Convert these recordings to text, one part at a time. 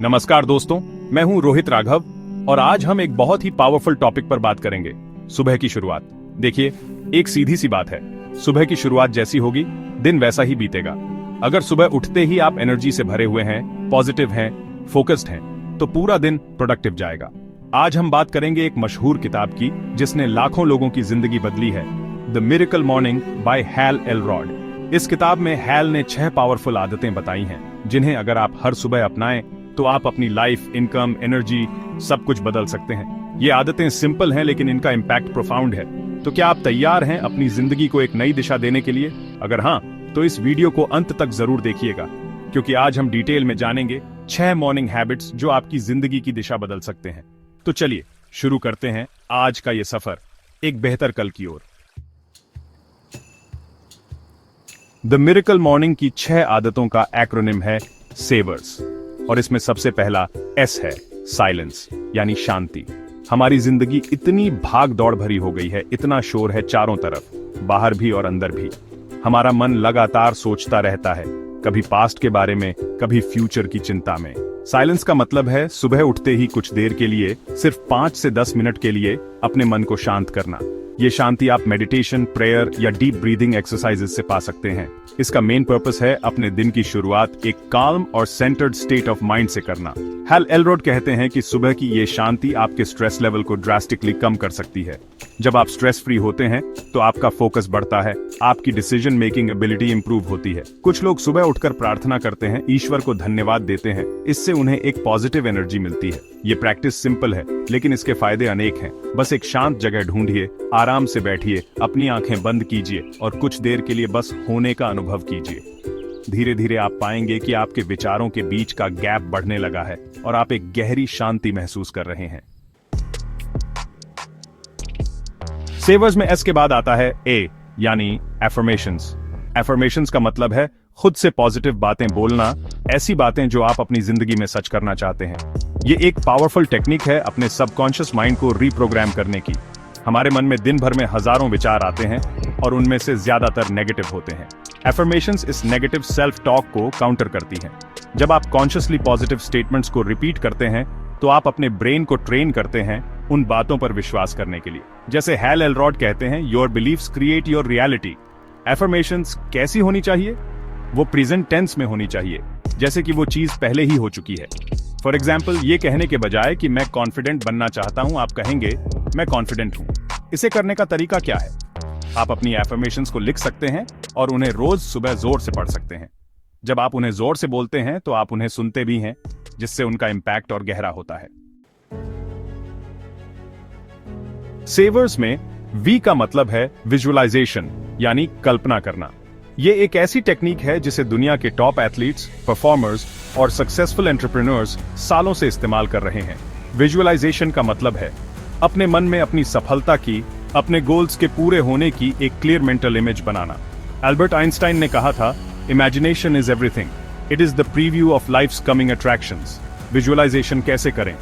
नमस्कार दोस्तों, मैं हूं रोहित राघव और आज हम एक बहुत ही पावरफुल टॉपिक पर बात करेंगे, सुबह की शुरुआत। देखिए, एक सीधी सी बात है, सुबह की शुरुआत जैसी होगी, दिन वैसा ही बीतेगा। अगर सुबह उठते ही आप एनर्जी से भरे हुए हैं, पॉजिटिव हैं, फोकस्ड हैं, तो पूरा दिन प्रोडक्टिव जाएगा। आज हम बात करेंगे एक मशहूर किताब की जिसने लाखों लोगों की जिंदगी बदली है, the miracle morning by Hal Elrod. इस किताब में हैल ने 6 पावरफुल आदतें बताई हैं, जिन्हें अगर आप हर सुबह अपनाएं तो आप अपनी लाइफ, इनकम, एनर्जी सब कुछ बदल सकते हैं। ये आदतें सिंपल हैं लेकिन इनका इम्पैक्ट प्रोफाउंड है। तो क्या आप तैयार हैं अपनी जिंदगी को एक नई दिशा देने के लिए? अगर हाँ, तो इस वीडियो को अंत तक जरूर देखिएगा, क्योंकि आज हम डिटेल में जानेंगे 6 मॉर्निंग हैबिट्स जो आपकी जिंदगी की दिशा बदल सकते हैं। तो चलिए शुरू करते हैं आज का ये सफर एक बेहतर कल की ओर। द मिरेकल मॉर्निंग की 6 आदतों का एक्रोनिम है सेवर्स, और इसमें सबसे पहला एस है, साइलेंस, यानी शांति। हमारी जिंदगी इतनी भाग दौड़ भरी हो गई है, इतना शोर है चारों तरफ, बाहर भी और अंदर भी। हमारा मन लगातार सोचता रहता है, कभी पास्ट के बारे में, कभी फ्यूचर की चिंता में। साइलेंस का मतलब है सुबह उठते ही कुछ देर के लिए, सिर्फ 5 से 10 मिनट के लिए अपने मन को शांत करना। ये शांति आप मेडिटेशन, प्रेयर या डीप ब्रीदिंग एक्सरसाइजेस से पा सकते हैं। इसका मेन पर्पस है अपने दिन की शुरुआत एक काल्म और सेंटर्ड स्टेट ऑफ माइंड से करना। हैल एलरॉड कहते हैं कि सुबह की ये शांति आपके स्ट्रेस लेवल को ड्रास्टिकली कम कर सकती है। जब आप स्ट्रेस फ्री होते हैं तो आपका फोकस बढ़ता है, आपकी डिसीजन मेकिंग एबिलिटी इंप्रूव होती है। कुछ लोग सुबह उठकर प्रार्थना करते हैं, ईश्वर को धन्यवाद देते हैं, इससे उन्हें एक पॉजिटिव एनर्जी मिलती है। ये प्रैक्टिस सिंपल है लेकिन इसके फायदे अनेक हैं। बस एक शांत जगह ढूंढिए, आराम से बैठिए, अपनी आंखें बंद कीजिए और कुछ देर के लिए बस होने का अनुभव कीजिए। धीरे धीरे आप पाएंगे कि आपके विचारों के बीच का गैप बढ़ने लगा है और आप एक गहरी शांति महसूस कर रहे हैं। सेवर्स में एस के बाद आता है ए, यानी एफर्मेशंस। एफर्मेशंस का मतलब है खुद से पॉजिटिव बातें बोलना, ऐसी बातें जो आप अपनी जिंदगी में सच करना चाहते हैं। ये एक पावरफुल टेक्निक है अपने सबकॉन्शियस माइंड को रीप्रोग्राम करने की। हमारे मन में दिन भर में हजारों विचार आते हैं और उनमें से ज्यादातर नेगेटिव होते हैं। एफर्मेशंस इस नेगेटिव सेल्फ टॉक को काउंटर करती हैं। जब आप कॉन्शियसली पॉजिटिव स्टेटमेंट्स को रिपीट करते हैं तो आप अपने ब्रेन को ट्रेन करते हैं उन बातों पर विश्वास करने के लिए। जैसे हैल एलरॉड कहते हैं, your beliefs create your reality. Affirmations कैसी होनी चाहिए? वो प्रेजेंट टेंस में होनी चाहिए, जैसे कि वो चीज पहले ही हो चुकी है। फॉर एग्जाम्पल, ये कहने के बजाय कि मैं कॉन्फिडेंट बनना चाहता हूं, आप कहेंगे मैं कॉन्फिडेंट हूं। इसे करने का तरीका क्या है? आप अपनी एफर्मेशंस को लिख सकते हैं और उन्हें रोज सुबह जोर से पढ़ सकते हैं। जब आप उन्हें जोर से बोलते हैं तो आप उन्हें सुनते भी हैं, जिससे उनका इंपैक्ट और गहरा होता है। सेवर्स में वी का मतलब है विजुअलाइजेशन, यानी कल्पना करना। ये एक ऐसी टेक्निक है जिसे दुनिया के टॉप एथलीट्स, परफॉर्मर्स और सक्सेसफुल एंटरप्रेन्योर्स सालों से इस्तेमाल कर रहे हैं। विजुअलाइजेशन का मतलब है अपने मन में अपनी सफलता की, अपने गोल्स के पूरे होने की एक क्लियर मेंटल इमेज बनाना। एल्बर्ट आइंस्टाइन ने कहा था, imagination is everything, it is the preview of life's coming attractions. Visualization कैसे करें?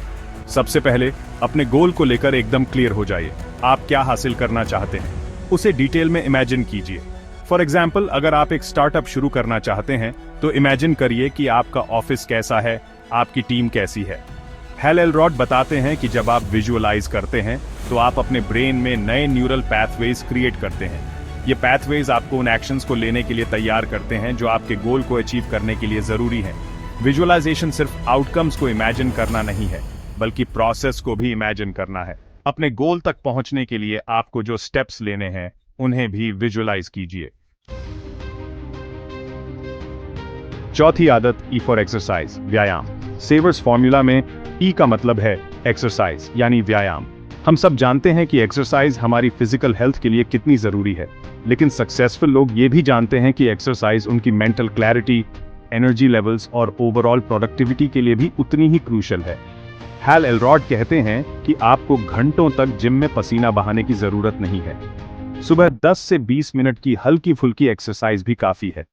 सबसे पहले अपने गोल को लेकर एकदम क्लियर हो जाइए। आप क्या हासिल करना चाहते हैं उसे डिटेल में इमेजिन कीजिए। फॉर एग्जाम्पल, अगर आप एक स्टार्टअप शुरू करना चाहते हैं तो इमेजिन करिए कि आपका ऑफिस कैसा है, आपकी टीम कैसी है। हैल एलरॉड बताते हैं कि जब आप विजुअलाइज करते हैं तो आप अपने ब्रेन में नए न्यूरल पैथवेज क्रिएट करते हैं। ये पैथवेज आपको उन एक्शंस को लेने के लिए तैयार करते हैं जो आपके गोल को अचीव करने के लिए जरूरी हैं। विजुअलाइजेशन सिर्फ आउटकम्स को इमेजिन करना नहीं है, बल्कि प्रोसेस को भी इमेजिन करना है। अपने गोल तक पहुंचने के लिए आपको जो स्टेप्स लेने हैं उन्हें भी विजुअलाइज कीजिए। चौथी आदत, ई फॉर एक्सरसाइज, व्यायाम। सेवर्स फॉर्मूला में ई का मतलब है एक्सरसाइज, यानी व्यायाम। हम सब जानते हैं कि एक्सरसाइज हमारी फिजिकल हेल्थ के लिए कितनी जरूरी है, लेकिन सक्सेसफुल लोग ये भी जानते हैं कि एक्सरसाइज उनकी मेंटल क्लैरिटी, एनर्जी लेवल्स और ओवरऑल प्रोडक्टिविटी के लिए भी उतनी ही क्रूशियल है। हैल एलरॉड कहते हैं कि आपको घंटों तक जिम में पसीना बहाने की जरूरत नहीं है। सुबह 10 से 20 मिनट की हल्की फुल्की एक्सरसाइज भी काफी है।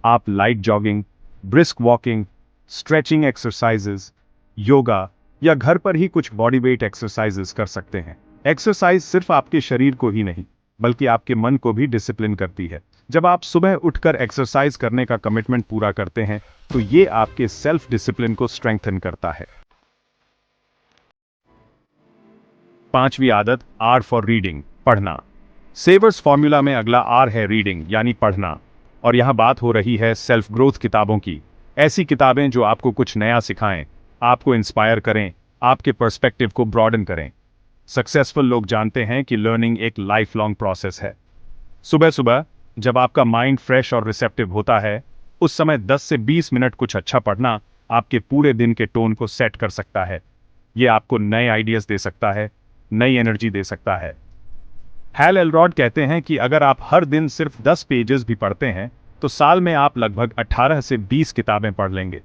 आप light jogging, brisk walking, stretching exercises, yoga या घर पर ही कुछ बॉडी वेट एक्सरसाइजेस कर सकते हैं। एक्सरसाइज सिर्फ आपके शरीर को ही नहीं, बल्कि आपके मन को भी डिसिप्लिन करती है। जब आप सुबह उठकर एक्सरसाइज करने का कमिटमेंट पूरा करते हैं तो ये आपके सेल्फ डिसिप्लिन को स्ट्रेंथन करता है। पांचवी आदत, आर फॉर रीडिंग, पढ़ना। सेवर्स फॉर्मूला में अगला आर है रीडिंग यानी पढ़ना। और यहां बात हो रही है सेल्फ ग्रोथ किताबों की। ऐसी किताबें जो आपको कुछ नया सिखाएं, आपको इंस्पायर करें, आपके पर्सपेक्टिव को ब्रॉडन करें। सक्सेसफुल लोग जानते हैं कि लर्निंग एक लाइफ लॉन्ग प्रोसेस है। सुबह सुबह जब आपका माइंड फ्रेश और रिसेप्टिव होता है, उस समय 10 से 20 मिनट कुछ अच्छा पढ़ना आपके पूरे दिन के टोन को सेट कर सकता है। ये आपको नए आइडियाज दे सकता है, नई एनर्जी दे सकता है। हैल एलरॉड कहते हैं कि अगर आप हर दिन सिर्फ 10 पेजेस भी पढ़ते हैं तो साल में आप लगभग 18 से 20 किताबें पढ़ लेंगे।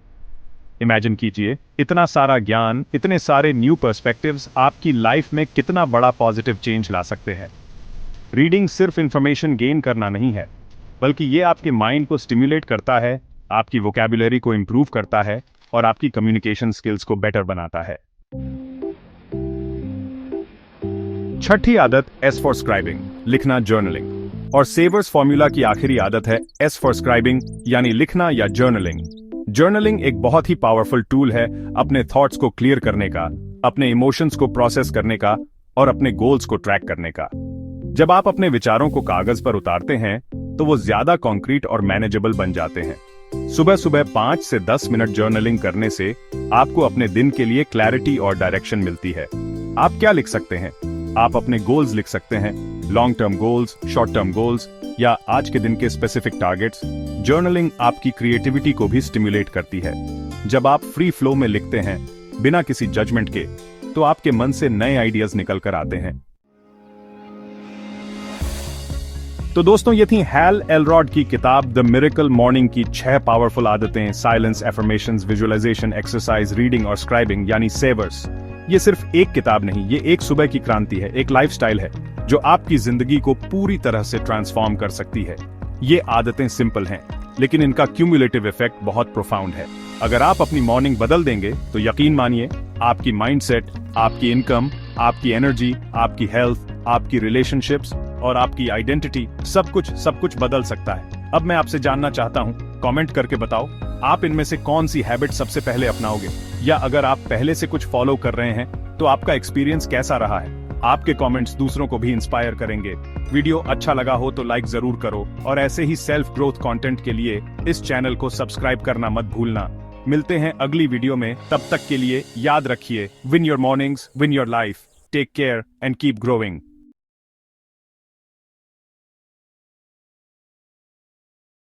इमेजिन कीजिए, इतना सारा ज्ञान, इतने सारे न्यू पर्सपेक्टिव्स आपकी लाइफ में कितना बड़ा पॉजिटिव चेंज ला सकते हैं। रीडिंग सिर्फ इंफॉर्मेशन गेन करना नहीं है, बल्कि ये आपके माइंड को स्टिम्युलेट करता है, आपकी वोकैबुलरी को इंप्रूव करता है और आपकी कम्युनिकेशन स्किल्स को बेटर बनाता है। छठी आदत, एस फॉर स्क्राइबिंग, लिखना, जर्नलिंग। और सेवर्स फॉर्मूला की आखिरी आदत है एस फॉर स्क्राइबिंग यानी लिखना या जर्नलिंग। जर्नलिंग एक बहुत ही पावरफुल टूल है अपने थॉट्स को क्लियर करने का, अपने इमोशंस को प्रोसेस करने का और अपने गोल्स को ट्रैक करने का। जब आप अपने विचारों को कागज पर उतारते हैं तो वो ज्यादा कॉन्क्रीट और मैनेजेबल बन जाते हैं। सुबह सुबह 5 से 10 मिनट जर्नलिंग करने से आपको अपने दिन के लिए क्लैरिटी और डायरेक्शन मिलती है। आप क्या लिख सकते हैं? आप अपने गोल्स लिख सकते हैं, long term goals, short term goals या आज के दिन के स्पेसिफिक टारगेट्स। जर्नलिंग आपकी क्रिएटिविटी को भी स्टिम्युलेट करती है। जब आप फ्री फ्लो में लिखते हैं बिना किसी जजमेंट के, तो आपके मन से नए आइडियाज निकल कर आते हैं। तो दोस्तों, ये थी हैल एलरॉड की किताब द मिरेकल मॉर्निंग की 6 पावरफुल आदतें, silence, affirmations, visualization, exercise, reading और स्क्राइबिंग यानी सेवर्स। ये सिर्फ एक किताब नहीं, ये एक सुबह की क्रांति है, एक लाइफस्टाइल है जो आपकी जिंदगी को पूरी तरह से ट्रांसफॉर्म कर सकती है। ये आदतें सिंपल हैं, लेकिन इनका क्यूमुलेटिव इफेक्ट बहुत प्रोफाउंड है। अगर आप अपनी मॉर्निंग बदल देंगे तो यकीन मानिए, आपकी माइंडसेट, आपकी इनकम, आपकी एनर्जी, आपकी हेल्थ, आपकी रिलेशनशिप्स और आपकी आइडेंटिटी, सब कुछ बदल सकता है। अब मैं आपसे जानना चाहता हूं, कमेंट करके बताओ, आप इनमें से कौन सी हैबिट सबसे पहले अपनाओगे? या अगर आप पहले से कुछ फॉलो कर रहे हैं तो आपका एक्सपीरियंस कैसा रहा है? आपके कमेंट्स दूसरों को भी इंस्पायर करेंगे। वीडियो अच्छा लगा हो तो लाइक जरूर करो और ऐसे ही सेल्फ ग्रोथ कंटेंट के लिए इस चैनल को सब्सक्राइब करना मत भूलना। मिलते हैं अगली वीडियो में, तब तक के लिए याद रखिए, win your mornings, win your life, take care and keep growing.